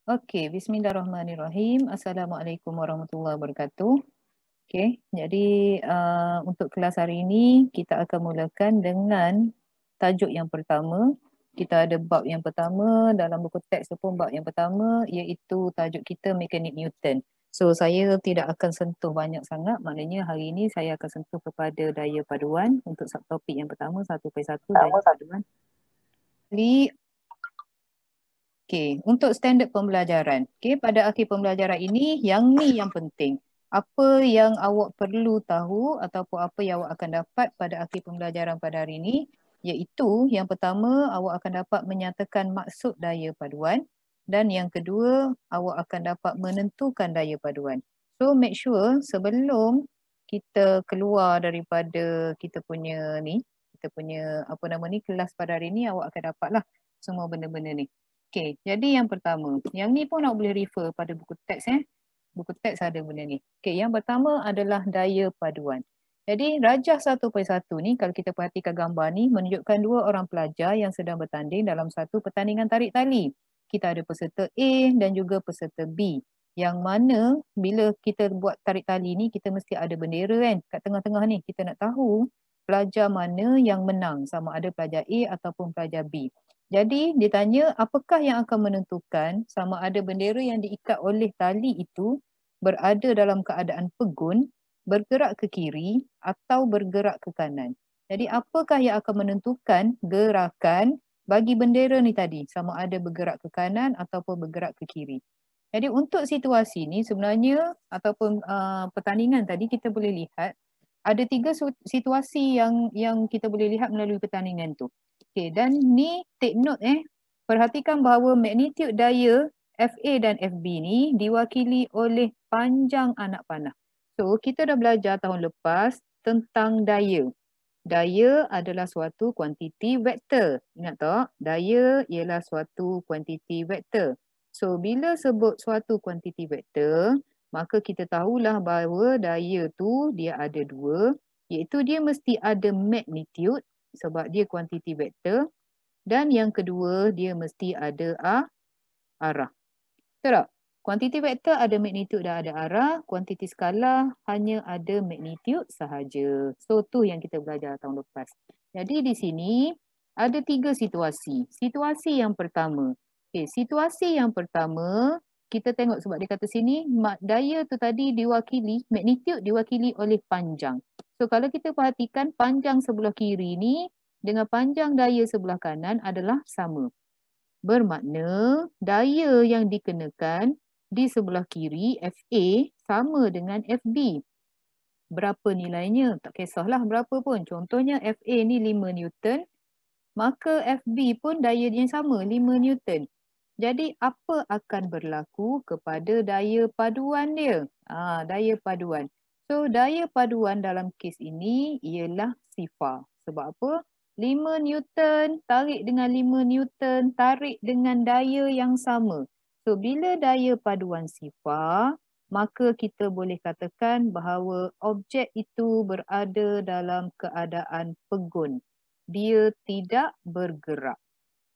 Okey, bismillahirrahmanirrahim. Assalamualaikum warahmatullahi wabarakatuh. Okey, jadi untuk kelas hari ini kita akan mulakan dengan tajuk yang pertama. Kita ada bab yang pertama dalam buku teks tu pun bab yang pertama iaitu tajuk kita mekanik Newton. So saya tidak akan sentuh banyak sangat, maknanya hari ini saya akan sentuh kepada daya paduan untuk subtopik yang pertama 1/1 daya paduan. Jadi okey, untuk standard pembelajaran. Okey, pada akhir pembelajaran ini, yang ni yang penting. Apa yang awak perlu tahu ataupun apa yang awak akan dapat pada akhir pembelajaran pada hari ini, iaitu yang pertama, awak akan dapat menyatakan maksud daya paduan dan yang kedua, awak akan dapat menentukan daya paduan. So, make sure sebelum kita keluar daripada kita punya ni, kita punya apa nama ni, kelas pada hari ini, awak akan dapatlah semua benda-benda ni. Okey, jadi yang pertama, yang ni pun awak boleh refer pada buku teks Buku teks ada benda ni. Okey, yang pertama adalah daya paduan. Jadi rajah 1/1 ni kalau kita perhatikan gambar ni menunjukkan dua orang pelajar yang sedang bertanding dalam satu pertandingan tarik tali. Kita ada peserta A dan juga peserta B. Yang mana bila kita buat tarik tali ni kita mesti ada bendera kan kat tengah-tengah ni. Kita nak tahu pelajar mana yang menang, sama ada pelajar A ataupun pelajar B. Jadi dia tanya apakah yang akan menentukan sama ada bendera yang diikat oleh tali itu berada dalam keadaan pegun, bergerak ke kiri atau bergerak ke kanan. Jadi apakah yang akan menentukan gerakan bagi bendera ni tadi, sama ada bergerak ke kanan ataupun bergerak ke kiri. Jadi untuk situasi ni sebenarnya ataupun pertandingan tadi kita boleh lihat ada 3 situasi yang kita boleh lihat melalui pertandingan tu. Okey, dan ni take note perhatikan bahawa magnitude daya FA dan FB ni diwakili oleh panjang anak panah. So, kita dah belajar tahun lepas tentang daya. Daya adalah suatu kuantiti vektor. Ingat tak? Daya ialah suatu kuantiti vektor. So, bila sebut suatu kuantiti vektor, maka kita tahulah bahawa daya tu dia ada dua, iaitu dia mesti ada magnitude sebab dia kuantiti vektor dan yang kedua dia mesti ada arah. Betul tak? Kuantiti vektor ada magnitude dan ada arah, kuantiti skalar hanya ada magnitude sahaja. So tu yang kita belajar tahun lepas. Jadi di sini ada 3 situasi. Situasi yang pertama. Situasi yang pertama kita tengok sebab dia kata sini daya tu tadi diwakili, magnitude diwakili oleh panjang. So kalau kita perhatikan panjang sebelah kiri ni dengan panjang daya sebelah kanan adalah sama. Bermakna daya yang dikenakan di sebelah kiri FA sama dengan FB. Berapa nilainya? Tak kisahlah berapa pun. Contohnya FA ni 5 Newton, maka FB pun daya dia sama 5 Newton. Jadi apa akan berlaku kepada daya paduan dia? Daya paduan. So daya paduan dalam kes ini ialah sifar. Sebab apa? 5 Newton tarik dengan 5 Newton tarik dengan daya yang sama. So bila daya paduan sifar, maka kita boleh katakan bahawa objek itu berada dalam keadaan pegun. Dia tidak bergerak.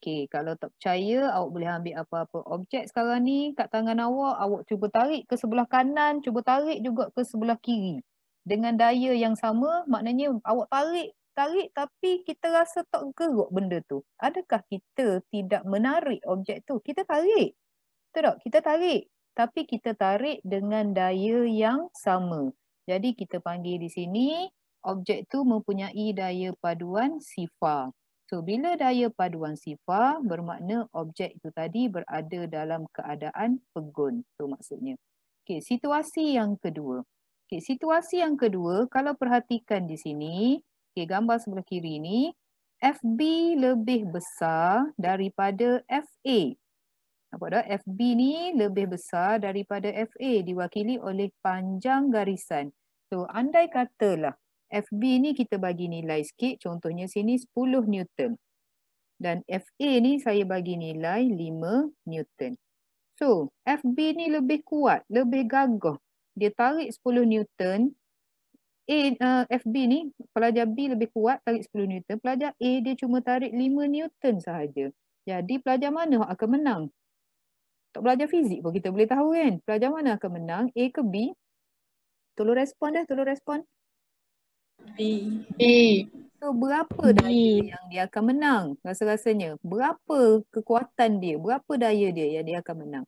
Okey, kalau tak percaya, awak boleh ambil apa-apa objek sekarang ni kat tangan awak, awak cuba tarik ke sebelah kanan, cuba tarik juga ke sebelah kiri. Dengan daya yang sama, maknanya awak tarik tapi kita rasa tak gerak benda tu. Adakah kita tidak menarik objek tu? Kita tarik. Betul tak? Kita tarik. Tapi kita tarik dengan daya yang sama. Jadi kita panggil di sini, objek tu mempunyai daya paduan sifar. So, bila daya paduan sifar bermakna objek itu tadi berada dalam keadaan pegun. Itu maksudnya. Okey, situasi yang kedua. Okey, situasi yang kedua, kalau perhatikan di sini, okey, gambar sebelah kiri ni, FB lebih besar daripada FA. Nampak tak? FB ni lebih besar daripada FA diwakili oleh panjang garisan. So, andai katalah FB ni kita bagi nilai sikit, contohnya sini 10 Newton. Dan FA ni saya bagi nilai 5 Newton. So, FB ni lebih kuat, lebih gagah. Dia tarik 10 Newton. FB ni, pelajar B lebih kuat, tarik 10 Newton. Pelajar A dia cuma tarik 5 Newton sahaja. Jadi, pelajar mana yang akan menang? Tak belajar fizik pun kita boleh tahu kan. Pelajar mana akan menang? A ke B? Tolong respon dah, tolong respon. B. So berapa B. daya yang dia akan menang? Rasa-rasanya. Berapa kekuatan dia? Berapa daya dia yang dia akan menang?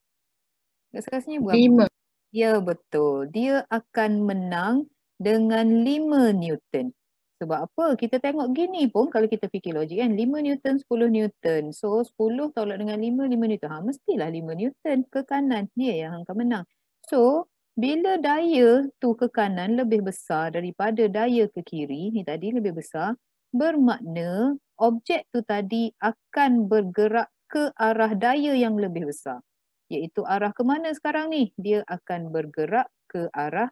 Rasa-rasanya berapa? 5. Ya betul. Dia akan menang dengan 5 Newton. Sebab apa? Kita tengok gini pun kalau kita fikir logik kan. 5 Newton, 10 Newton. So 10 tolak dengan 5 Newton. Mestilah 5 Newton ke kanan. Dia yang akan menang. So bila daya tu ke kanan lebih besar daripada daya ke kiri, ni tadi lebih besar, bermakna objek tu tadi akan bergerak ke arah daya yang lebih besar. Iaitu arah ke mana sekarang ni? Dia akan bergerak ke arah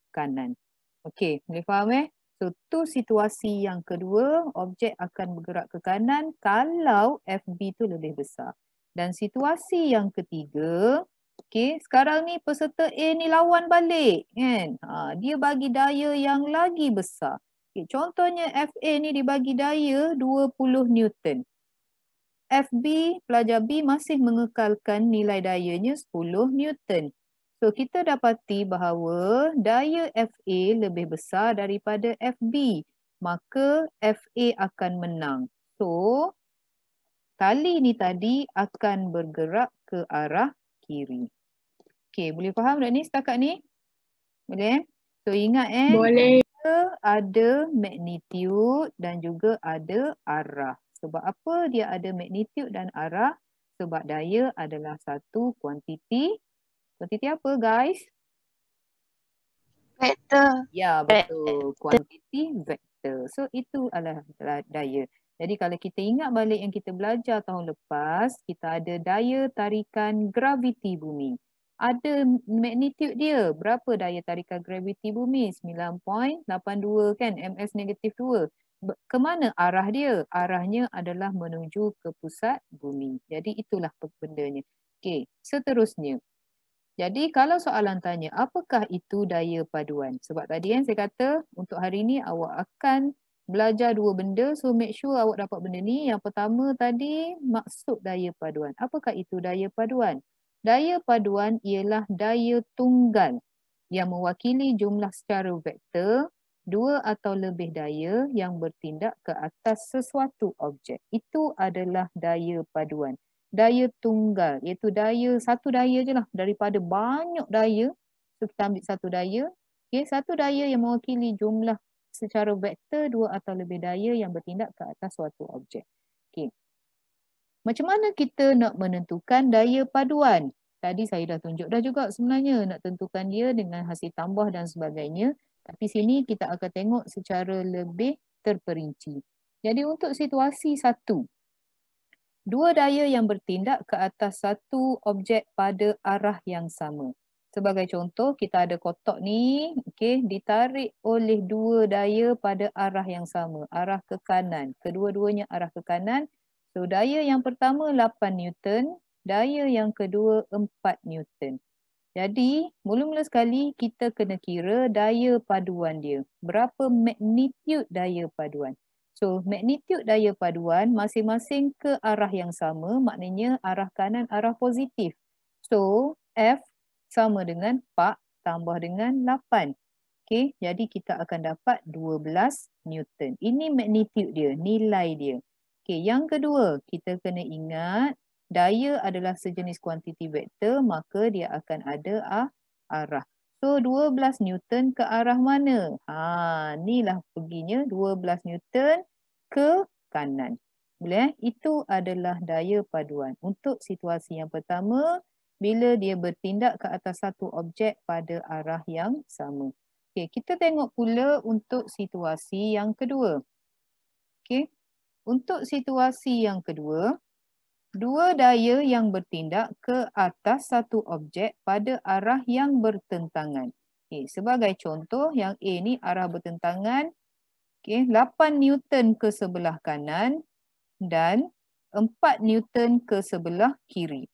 kanan. Okey, boleh faham So, tu situasi yang kedua, objek akan bergerak ke kanan kalau FB tu lebih besar. Dan situasi yang ketiga, okey, sekarang ni peserta A ni lawan balik kan. Dia bagi daya yang lagi besar. Okay, contohnya FA ni dibagi daya 20 Newton. FB, pelajar B masih mengekalkan nilai dayanya 10 Newton. So, kita dapati bahawa daya FA lebih besar daripada FB. Maka FA akan menang. So, tali ni tadi akan bergerak ke arah kiri. Okey, boleh faham tak ni setakat ni? Boleh? So, ingat Boleh. kita ada magnitude dan juga ada arah. Sebab apa dia ada magnitude dan arah? Sebab daya adalah satu kuantiti. Kuantiti apa guys? Vektor. Ya betul. Kuantiti vektor. So itu adalah daya. Jadi kalau kita ingat balik yang kita belajar tahun lepas, kita ada daya tarikan graviti bumi. Ada magnitude dia. Berapa daya tarikan graviti bumi? 9.82 kan? MS negatif 2. Kemana arah dia? Arahnya adalah menuju ke pusat bumi. Jadi itulah bendanya. Okey, seterusnya. Jadi kalau soalan tanya, apakah itu daya paduan? Sebab tadi kan saya kata untuk hari ni awak akan belajar dua benda. So make sure awak dapat benda ni. Yang pertama tadi maksud daya paduan. Apakah itu daya paduan? Daya paduan ialah daya tunggal yang mewakili jumlah secara vektor dua atau lebih daya yang bertindak ke atas sesuatu objek. Itu adalah daya paduan. Daya tunggal, iaitu satu daya je lah daripada banyak daya. So kita ambil satu daya. Okay, satu daya yang mewakili jumlah secara vektor dua atau lebih daya yang bertindak ke atas suatu objek. Okay. Macam mana kita nak menentukan daya paduan? Tadi saya dah tunjuk dah juga sebenarnya nak tentukan dia dengan hasil tambah dan sebagainya. Tapi sini kita akan tengok secara lebih terperinci. Jadi untuk situasi satu, dua daya yang bertindak ke atas satu objek pada arah yang sama. Sebagai contoh, kita ada kotak ni, okay, ditarik oleh dua daya pada arah yang sama, arah ke kanan. Kedua-duanya arah ke kanan. So, daya yang pertama 8 Newton, daya yang kedua 4 Newton. Jadi, mula-mula sekali kita kena kira daya paduan dia. Berapa magnitude daya paduan? So, magnitude daya paduan masing-masing ke arah yang sama, maknanya arah kanan, arah positif. So, F sama dengan 4 tambah dengan 8. Okay, jadi kita akan dapat 12 Newton. Ini magnitude dia, nilai dia. Okay, yang kedua, kita kena ingat daya adalah sejenis kuantiti vektor, maka dia akan ada arah. So, 12 Newton ke arah mana? Inilah perginya 12 Newton ke kanan. Boleh? Itu adalah daya paduan. Untuk situasi yang pertama, bila dia bertindak ke atas satu objek pada arah yang sama. Okey, kita tengok pula untuk situasi yang kedua. Okey. Untuk situasi yang kedua, dua daya yang bertindak ke atas satu objek pada arah yang bertentangan. Okey, sebagai contoh yang A ni arah bertentangan, okey, 8 Newton ke sebelah kanan dan 4 Newton ke sebelah kiri.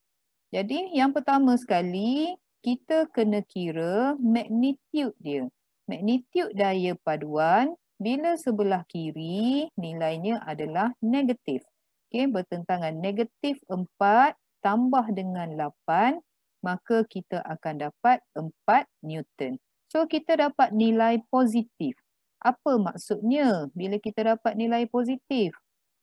Jadi yang pertama sekali kita kena kira magnitude dia. Magnitude daya paduan bila sebelah kiri nilainya adalah negatif. Okey, bertentangan negatif 4 ditambah dengan 8, maka kita akan dapat 4 Newton. So kita dapat nilai positif. Apa maksudnya bila kita dapat nilai positif?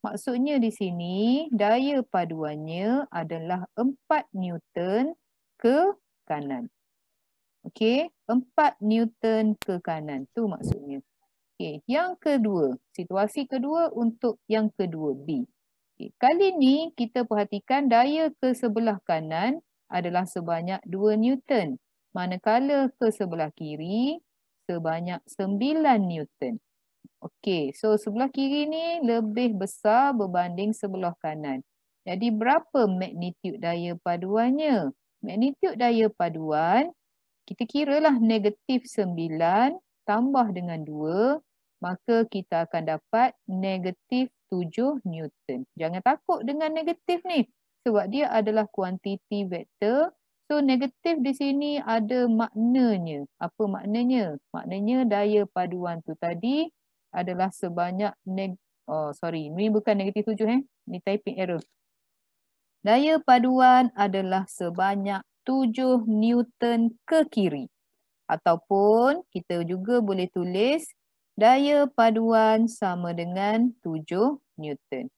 Maksudnya di sini daya paduannya adalah 4 Newton ke kanan. Okey, 4 Newton ke kanan. Tu maksudnya. Okey, yang kedua, situasi kedua untuk yang kedua B. Okay. Kali ni kita perhatikan daya ke sebelah kanan adalah sebanyak 2 Newton. Manakala ke sebelah kiri sebanyak 9 Newton. Okey, so sebelah kiri ni lebih besar berbanding sebelah kanan. Jadi berapa magnitude daya paduannya? Magnitude daya paduan, kita kiralah negatif 9 tambah dengan 2, maka kita akan dapat negatif 7 Newton. Jangan takut dengan negatif ni. Sebab dia adalah kuantiti vektor. So negatif di sini ada maknanya. Apa maknanya? Maknanya daya paduan tu tadi adalah sebanyak ni bukan negatif 7 ni typing error. Daya paduan adalah sebanyak 7 Newton ke kiri. Ataupun kita juga boleh tulis daya paduan sama dengan 7 Newton.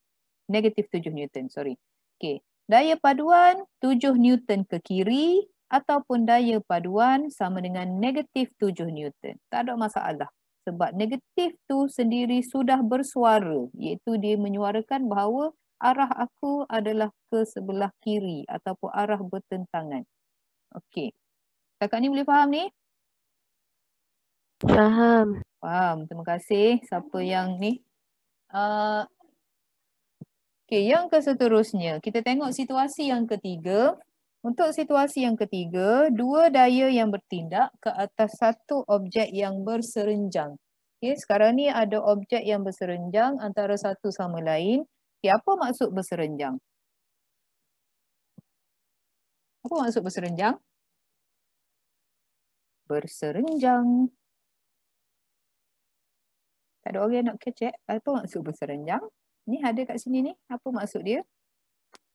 Negatif 7 Newton, sorry. Okey, daya paduan 7 Newton ke kiri ataupun daya paduan sama dengan negatif 7 Newton. Tak ada masalah. Sebab negatif tu sendiri sudah bersuara, iaitu dia menyuarakan bahawa arah aku adalah ke sebelah kiri ataupun arah bertentangan. Okey. Kakak ni boleh faham ni? Faham. Faham. Terima kasih. Siapa yang ni? Okey, yang seterusnya. Kita tengok situasi yang ketiga. Untuk situasi yang ketiga, dua daya yang bertindak ke atas satu objek yang berserenjang. Okey, sekarang ni ada objek yang berserenjang antara satu sama lain. Okey, apa maksud berserenjang? Apa maksud berserenjang? Berserenjang. Tak ada orang yang nak kecek. Apa maksud berserenjang? Ni ada kat sini ni. Apa maksud dia?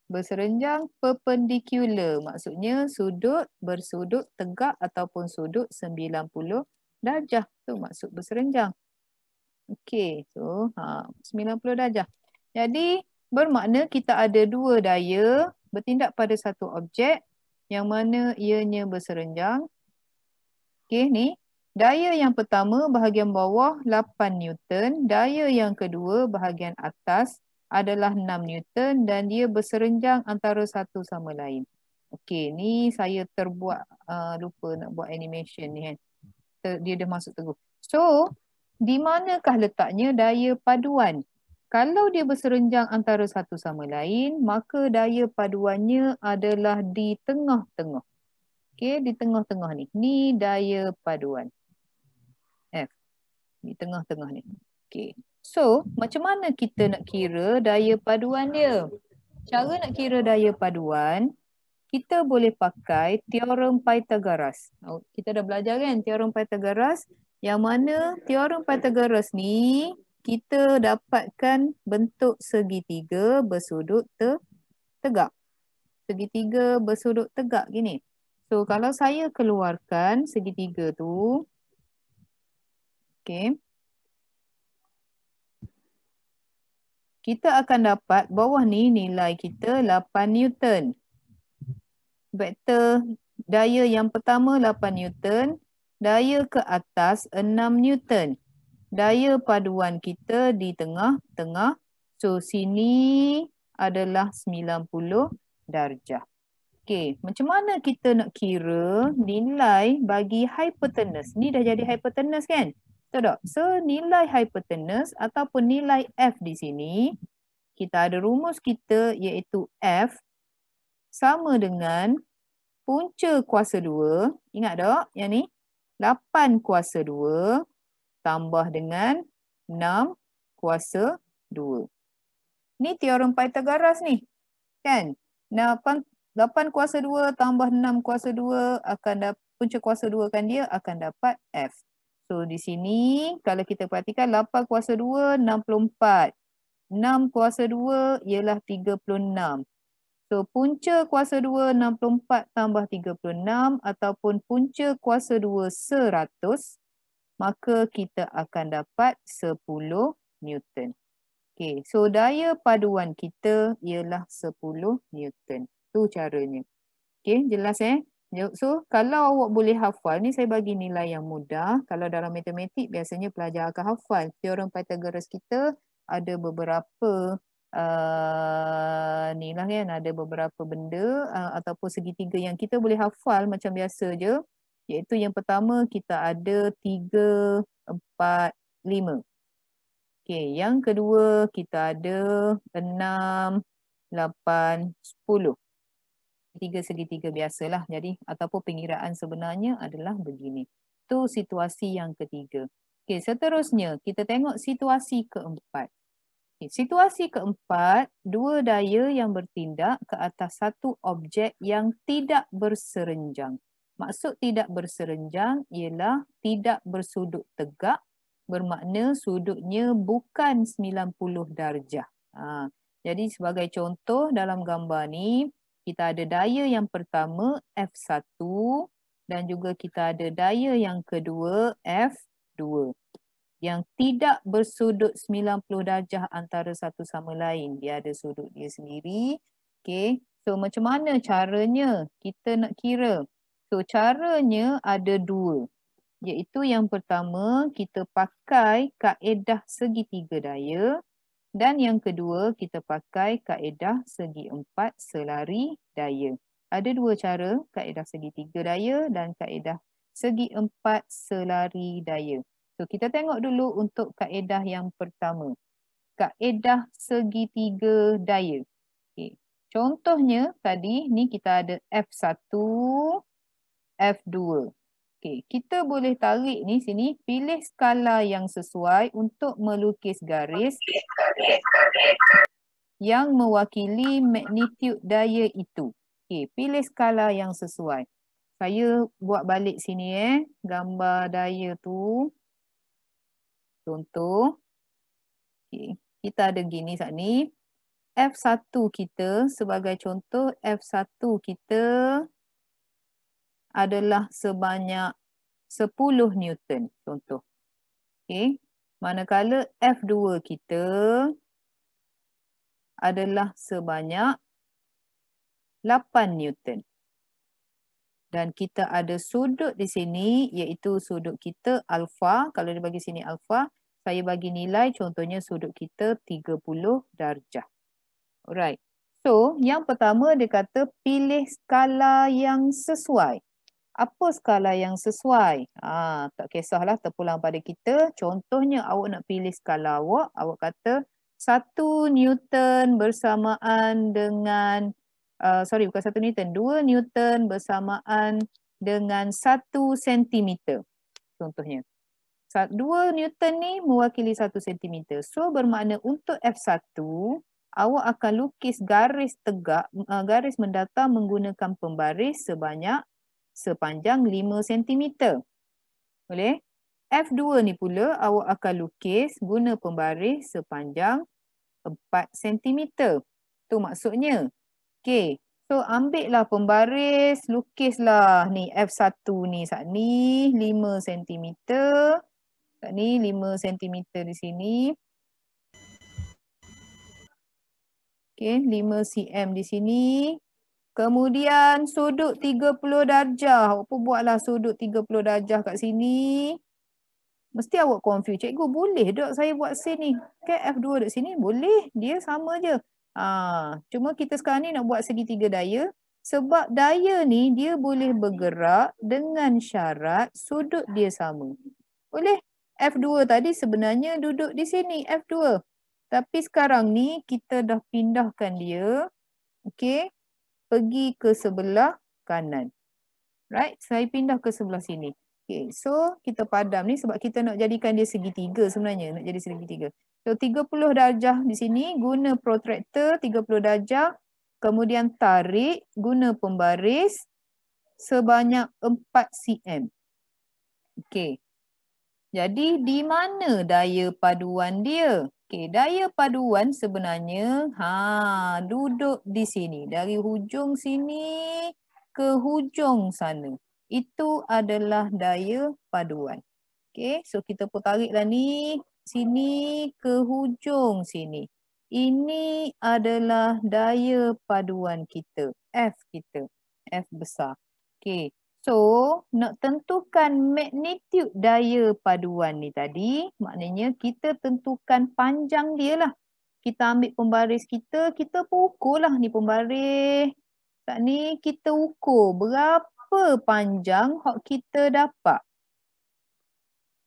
Berserenjang perpendicular. Maksudnya sudut bersudut tegak ataupun sudut 90 darjah. Tu maksud berserenjang. Okey. So 90 darjah. Jadi bermakna kita ada dua daya bertindak pada satu objek yang mana ianya berserenjang. Okey ni. Daya yang pertama bahagian bawah 8 Newton. Daya yang kedua bahagian atas adalah 6 Newton dan dia berserenjang antara satu sama lain. Okey, ni saya terbuat lupa nak buat animation ni kan. Dia dah masuk terus. So, di manakah letaknya daya paduan? Kalau dia berserenjang antara satu sama lain, maka daya paduannya adalah di tengah-tengah. Okey, di tengah-tengah ni. Ni daya paduan. F. Di tengah-tengah ni. Okey. So, macam mana kita nak kira daya paduan dia? Cara nak kira daya paduan, kita boleh pakai teorem Pythagoras. Kita dah belajar kan teorem Pythagoras, yang mana teorem Pythagoras ni kita dapatkan bentuk segitiga bersudut tegak. Segitiga bersudut tegak gini. So, kalau saya keluarkan segitiga tu, okey. Kita akan dapat bawah ni nilai kita 8 Newton. Vektor daya yang pertama 8 Newton. Daya ke atas 6 Newton. Daya paduan kita di tengah-tengah. So sini adalah 90 darjah. Okey, macam mana kita nak kira nilai bagi hypotenuse? Ni dah jadi hypotenuse kan? Betul tak? So, nilai hypotenuse ataupun nilai F di sini, kita ada rumus kita iaitu F sama dengan punca kuasa 2. Ingat tak yang ni? 8 kuasa 2 tambah dengan 6 kuasa 2. Ni teorem Pythagoras ni. Kan? 8 kuasa 2 tambah 6 kuasa 2 akan punca kuasa 2 kan dia akan dapat F. So di sini kalau kita perhatikan 8 kuasa 2 64. 6 kuasa 2 ialah 36. So punca kuasa 2 64 tambah 36 ataupun punca kuasa 2 100, maka kita akan dapat 10 Newton. Okay, so daya paduan kita ialah 10 Newton. Tu caranya. Okay, jelas So, kalau awak boleh hafal, ni saya bagi nilai yang mudah. Kalau dalam matematik, biasanya pelajar akan hafal. Teorem Pythagoras kita ada beberapa ni lah kan, ada beberapa benda ataupun segitiga yang kita boleh hafal macam biasa je. Iaitu yang pertama, kita ada 3, 4, 5. Okay, yang kedua, kita ada 6, 8, 10. Tiga segitiga biasalah. Jadi ataupun pengiraan sebenarnya adalah begini. Tu situasi yang ketiga. Okey, seterusnya kita tengok situasi keempat. Okay, situasi keempat, dua daya yang bertindak ke atas satu objek yang tidak berserenjang. Maksud tidak berserenjang ialah tidak bersudut tegak, bermakna sudutnya bukan 90 darjah. Jadi sebagai contoh dalam gambar ni, kita ada daya yang pertama F1 dan juga kita ada daya yang kedua F2 yang tidak bersudut 90 darjah antara satu sama lain. Dia ada sudut dia sendiri. Okay. So macam mana caranya kita nak kira? So caranya ada dua. Iaitu yang pertama kita pakai kaedah segitiga daya. Dan yang kedua, kita pakai kaedah segi empat selari daya. Ada dua cara, kaedah segitiga daya dan kaedah segi empat selari daya. So, kita tengok dulu untuk kaedah yang pertama. Kaedah segitiga daya. Okay. Contohnya tadi, ni kita ada F1, F2. Okay. Kita boleh tarik ni sini, pilih skala yang sesuai untuk melukis garis yang mewakili magnitude daya itu. Okay, pilih skala yang sesuai. Saya buat balik sini gambar daya tu. Contoh. Okay, kita ada gini saat ni. F1 kita sebagai contoh, F1 kita adalah sebanyak 10 Newton. Contoh. Okay. Manakala F2 kita adalah sebanyak 8 Newton. Dan kita ada sudut di sini iaitu sudut kita alfa. Kalau dia bagi sini alfa, saya bagi nilai contohnya sudut kita 30 darjah. Alright. So, yang pertama dia kata pilih skala yang sesuai. Apa skala yang sesuai? Tak kisahlah terpulang pada kita. Contohnya awak nak pilih skala awak. Awak kata 1 Newton bersamaan dengan, bukan 1 Newton, 2 Newton bersamaan dengan 1 cm. Contohnya. 2 Newton ni mewakili 1 cm. So bermakna untuk F1, awak akan lukis garis tegak, garis mendatar menggunakan pembaris sepanjang 5 cm. Boleh? F2 ni pula awak akan lukis guna pembaris sepanjang 4 cm. Tu maksudnya. Okey. So ambil lah pembaris, lukislah ni F1 ni saat ni 5 cm. Saat ni 5 cm di sini. Okey, 5 cm di sini. Kemudian sudut 30 darjah. Awak pun buatlah sudut 30 darjah kat sini. Mesti awak confuse. Cikgu boleh tak saya buat sini? Okay, F2 dekat sini boleh. Dia sama je. Cuma kita sekarang ni nak buat segitiga daya. Sebab daya ni dia boleh bergerak dengan syarat sudut dia sama. Boleh? F2 tadi sebenarnya duduk di sini. F2. Tapi sekarang ni kita dah pindahkan dia. Okay. Pergi ke sebelah kanan. Right? Saya pindah ke sebelah sini. Okay, so kita padam ni sebab kita nak jadikan dia segitiga sebenarnya. Nak jadi segitiga. So 30 darjah di sini guna protractor 30 darjah. Kemudian tarik guna pembaris sebanyak 4 cm. Okay. Jadi di mana daya paduan dia? Okey, daya paduan sebenarnya duduk di sini. Dari hujung sini ke hujung sana. Itu adalah daya paduan. Okey, so kita pun tariklah ni sini ke hujung sini. Ini adalah daya paduan kita, F kita. F besar. Okey. So, nak tentukan magnitude daya paduan ni tadi, maknanya kita tentukan panjang dia lah. Kita ambil pembaris kita pun ukur lah ni pembaris. Saat ni kita ukur berapa panjang hak kita dapat.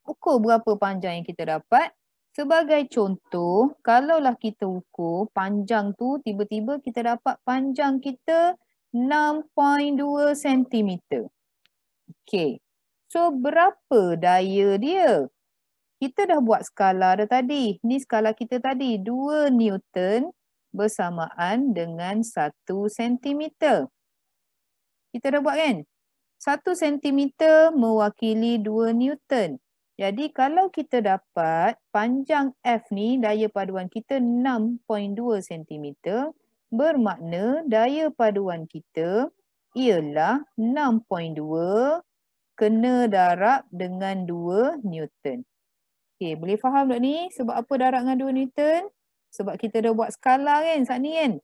Ukur berapa panjang yang kita dapat. Sebagai contoh, kalaulah kita ukur panjang tu, tiba-tiba kita dapat panjang kita 6.2 cm. Okey. So, berapa daya dia? Kita dah buat skala dah tadi. Ni skala kita tadi. 2 Newton bersamaan dengan 1 cm. Kita dah buat kan? 1 cm mewakili 2 Newton. Jadi, kalau kita dapat panjang F ni, daya paduan kita 6.2 cm, bermakna daya paduan kita ialah 6.2 kena darab dengan 2 Newton. Okey, boleh faham tak ni? Sebab apa darab dengan 2 Newton? Sebab kita dah buat skala kan saat ni kan?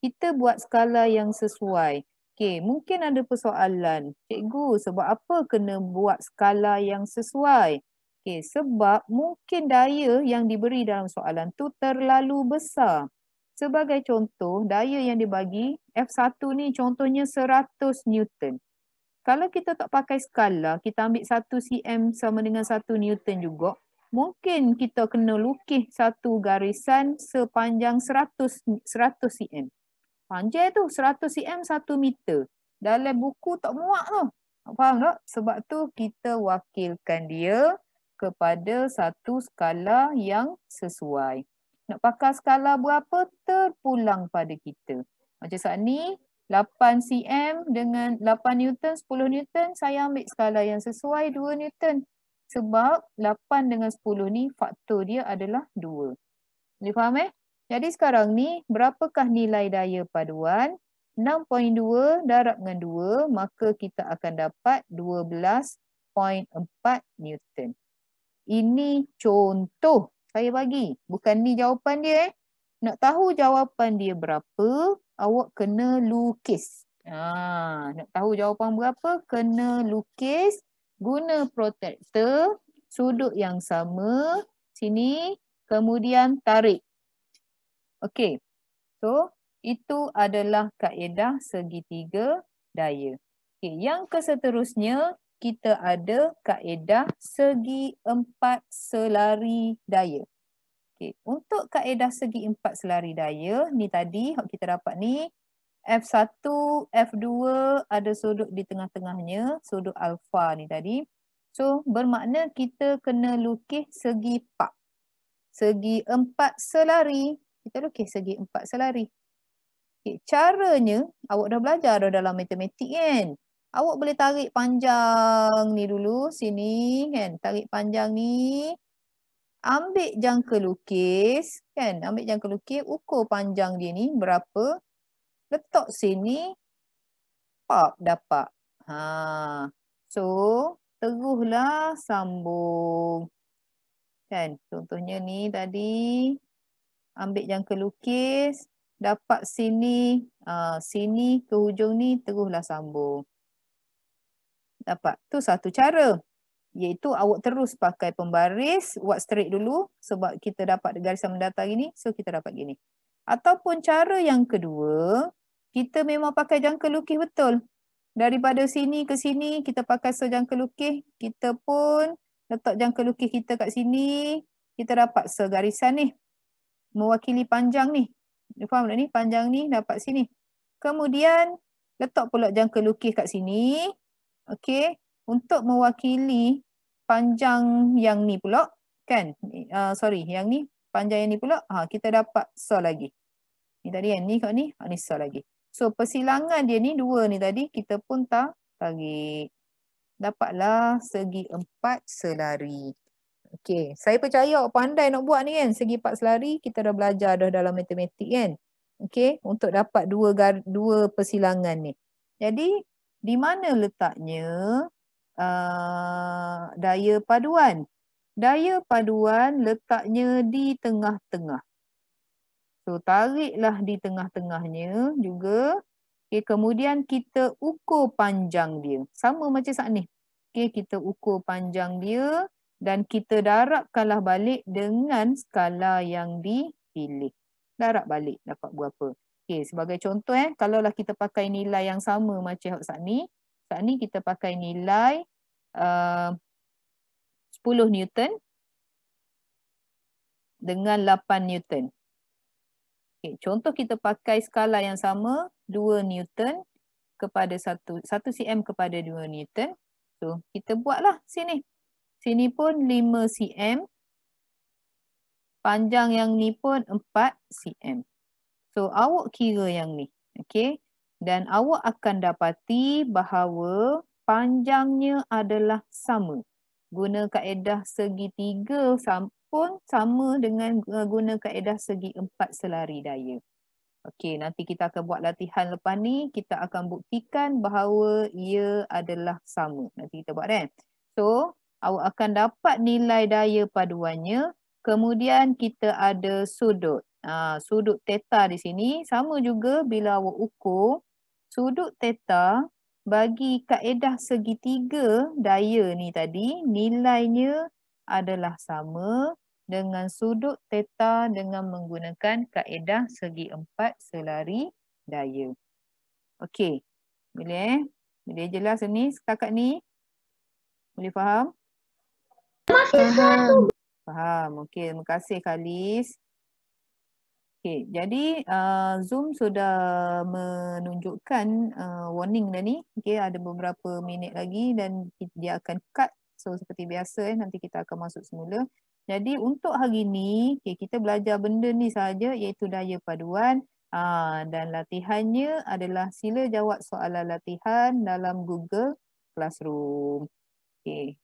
Kita buat skala yang sesuai. Okey, mungkin ada persoalan. Cikgu, sebab apa kena buat skala yang sesuai? Okey, sebab mungkin daya yang diberi dalam soalan tu terlalu besar. Sebagai contoh, daya yang dibagi F1 ni contohnya 100 Newton. Kalau kita tak pakai skala, kita ambil 1 cm sama dengan 1 Newton juga, mungkin kita kena lukis satu garisan sepanjang 100 cm. Panjang tu 100 cm 1 meter. Dalam buku tak muak tu. Faham tak? Sebab tu kita wakilkan dia kepada satu skala yang sesuai. Nak pakai skala berapa terpulang pada kita. Macam saat ni 8 cm dengan 8 Newton, 10 Newton, saya ambil skala yang sesuai 2 Newton. Sebab 8 dengan 10 ni faktor dia adalah 2. Boleh faham Jadi sekarang ni berapakah nilai daya paduan? 6.2 darab dengan 2, maka kita akan dapat 12.4 Newton. Ini contoh saya bagi. Bukan ni jawapan dia Nak tahu jawapan dia berapa, awak kena lukis. Nak tahu jawapan berapa, kena lukis. Guna protektor, sudut yang sama. Sini, kemudian tarik. Okey. So, itu adalah kaedah segitiga daya. Okey, yang keseterusnya, kita ada kaedah segi empat selari daya. Okay. Untuk kaedah segi empat selari daya, ni tadi kita dapat ni, F1, F2 ada sudut di tengah-tengahnya, sudut alfa ni tadi. So, bermakna kita kena lukis segi pak. Segi empat selari, kita lukis segi empat selari. Okay. Caranya, awak dah belajar dah dalam matematik kan? Awak boleh tarik panjang ni dulu, sini kan, tarik panjang ni. Ambil jangka lukis, kan? Ambil jangka lukis, ukur panjang dia ni berapa. Letak sini, pop dapat. So, teruslah sambung. Kan? Contohnya ni tadi, ambil jangka lukis, dapat sini, sini ke hujung ni, teruslah sambung. Dapat. Tu satu cara. Iaitu awak terus pakai pembaris, buat straight dulu sebab kita dapat garisan mendatar gini, so kita dapat gini. Ataupun cara yang kedua, kita memang pakai jangka lukis betul. Daripada sini ke sini, kita pakai sejangka lukis, kita pun letak jangka lukis kita kat sini, kita dapat segarisan ni, mewakili panjang ni. Faham tak ni? Panjang ni dapat sini. Kemudian, letak pula jangka lukis kat sini, okey. Untuk mewakili panjang yang ni pula, kan? Yang ni, panjang yang ni pula, kita dapat so lagi. Ni tadi kan, ni kat ni, ni so lagi. So, persilangan dia ni, dua ni tadi, kita pun tarik. Dapatlah segi empat selari. Okey, saya percaya awak pandai nak buat ni kan. Segi part selari kita dah belajar dah dalam matematik kan. Okey, untuk dapat dua persilangan ni. Jadi, di mana letaknya daya paduan? Daya paduan letaknya di tengah-tengah. So, tariklah di tengah-tengahnya juga. Okay, kemudian kita ukur panjang dia. Sama macam saat ni. Okay, kita ukur panjang dia dan kita darabkanlah balik dengan skala yang dipilih. Darab balik dapat berapa. Okay, sebagai contoh kalaulah kita pakai nilai yang sama macam saat ni kita pakai nilai 10 Newton dengan 8 Newton. Okay, contoh kita pakai skala yang sama 2 Newton kepada 1 cm kepada 2 Newton. So, kita buatlah sini. Sini pun 5 cm. Panjang yang ni pun 4 cm. So, awak kira yang ni. Okay. Dan awak akan dapati bahawa panjangnya adalah sama. Guna kaedah segitiga pun sama dengan guna kaedah segi 4 selari daya. Okey, nanti kita akan buat latihan lepas ni. Kita akan buktikan bahawa ia adalah sama. Nanti kita buat kan. So, awak akan dapat nilai daya paduannya. Kemudian kita ada sudut. Sudut theta di sini. Sama juga bila awak ukur. Sudut theta bagi kaedah segitiga daya ni tadi. Nilainya adalah sama dengan sudut theta dengan menggunakan kaedah segi 4 selari daya. Okey. Boleh Boleh jelas ni setakat ni? Boleh faham? Faham. Faham. Okey, terima kasih Khalis. Okey, jadi Zoom sudah menunjukkan warning dah ni. Okey, ada beberapa minit lagi dan dia akan cut. So seperti biasa nanti kita akan masuk semula. Jadi untuk hari ni kita belajar benda ni sahaja iaitu daya paduan. Dan latihannya adalah sila jawab soalan latihan dalam Google Classroom. Okay.